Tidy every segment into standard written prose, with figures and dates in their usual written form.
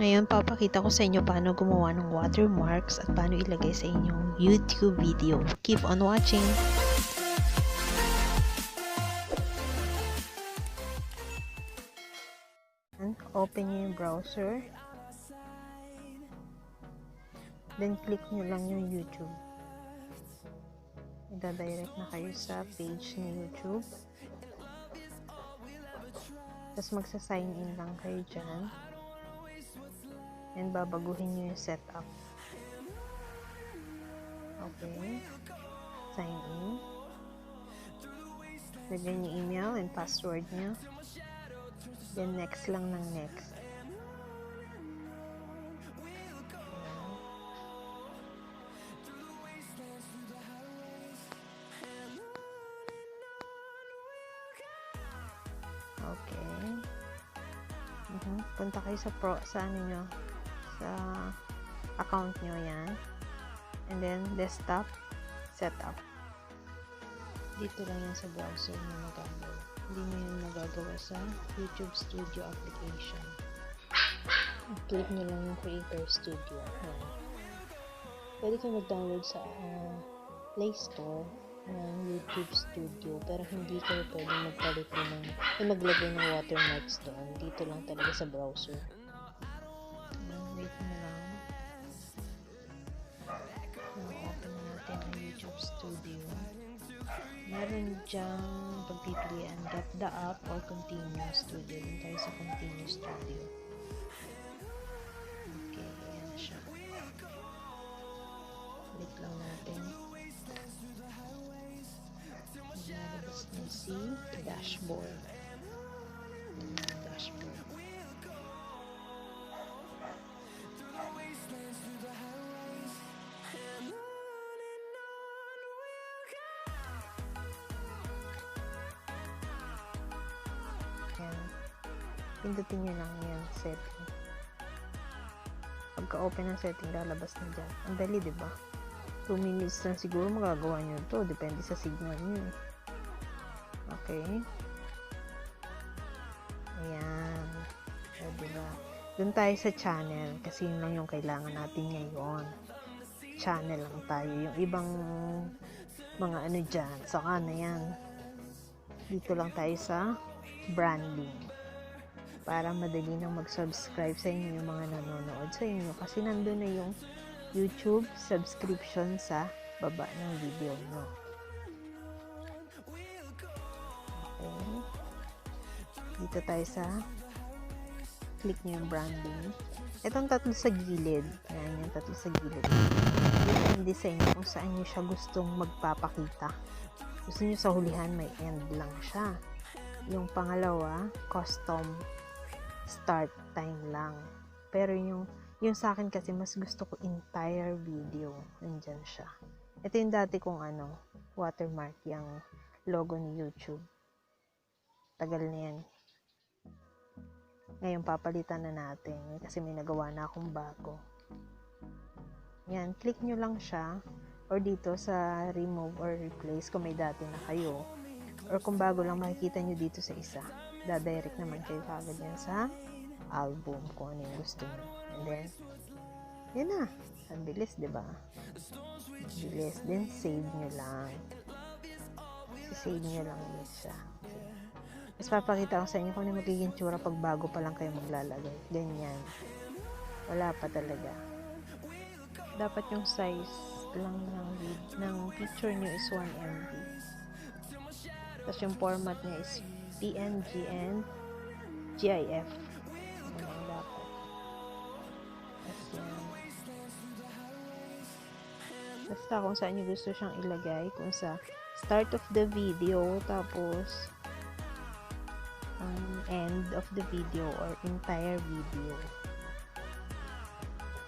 Ngayon, papakita ko sa inyo paano gumawa ng watermarks at paano ilagay sa inyong YouTube video. Keep on watching! Open nyo yung browser. Then, click nyo lang yung YouTube. Ida-direct na kayo sa page ni YouTube. Tapos, magsa-sign in lang kayo dyan. And babaguhin nyo yung setup. Okay. Sign in. Lagyan yung email and password nyo. Then next lang ng next. Okay. Punta kayo sa ano nyo, sa account nyo yan. And then desktop setup. Dito lang yan sa browser nyo magagawa. Hindi nyo yung magagawa sa YouTube Studio application. Click nyo lang yung Creator Studio. Yan. Pwede kayo mag-download sa Play Store ng YouTube Studio, pero hindi kayo pwede magpalit ng maglagay ng watermarks doon. Dito lang talaga sa browser. Wait mo lang. Open natin ang YouTube Studio. Meron dyang pagpipilian, get the app or continue studio. Dun tayo sa continue studio. Okay, ayan siya. Click lang natin. Lalabas na si dashboard. Dashboard. Pindutin nyo lang yan, setting. Pagka-open ng setting, lalabas na dyan. Ang dali, diba? 2 minutes lang siguro magagawa nyo ito. Depende sa signal nyo. Okay. Ayan. So, diba? Doon tayo sa channel. Kasi yun lang yung kailangan natin ngayon. Channel lang tayo. Yung ibang mga ano dyan. Saka na yan. Dito lang tayo sa branding. Para madali nang mag-subscribe sa inyo yung mga nanonood sa inyo. Kasi nandun na yung YouTube subscription sa baba ng video nyo. Okay. Dito tayo sa click nyo yung branding. Itong tatlo sa gilid. Yan, yung tatlo sa gilid. Depende sa inyo kung saan nyo siya gustong magpapakita. Gusto nyo sa hulihan, may end lang siya. Yung pangalawa, custom start time lang. Pero yung sa akin kasi mas gusto ko entire video. Nandyan siya. Ito yung dati kong watermark, yung logo ni YouTube. Tagal na yan. Ngayon papalitan na natin kasi may nagawa na akong bago. Yan, click nyo lang siya or dito sa remove or replace kung may dati na kayo. Or kung bago lang, makikita nyo dito sa isa. Dadirect naman kayo kagad yan sa album kung ano yung gusto nyo. And then, yan na. Ang bilis, diba? Bilis. Then, save nyo lang. Save nyo lang ulit siya. Mas papakita ko sa inyo kung ano magiging tsura pag bago pa lang kayo maglalagay. Ganyan. Wala pa talaga. Dapat yung size lang ng picture nyo is 1 MB. Tapos yung format niya is PNG and GIF. Ano lang dapat. Tapos yan. Basta kung saan nyo gusto siyang ilagay. Kung sa start of the video, tapos end of the video or entire video.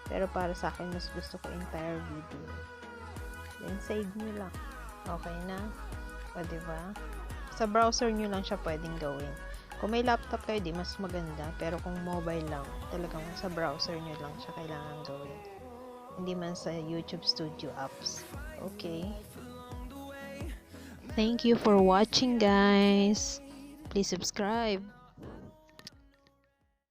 Pero para sa akin, mas gusto ko entire video. Then save nyo lang. Okay na? O diba? Sa browser nyo lang siya pwedeng gawin. Kung may laptop kayo, di mas maganda. Pero kung mobile lang, talagang sa browser nyo lang siya kailangan gawin. Hindi man sa YouTube Studio apps. Okay? Thank you for watching, guys. Please subscribe.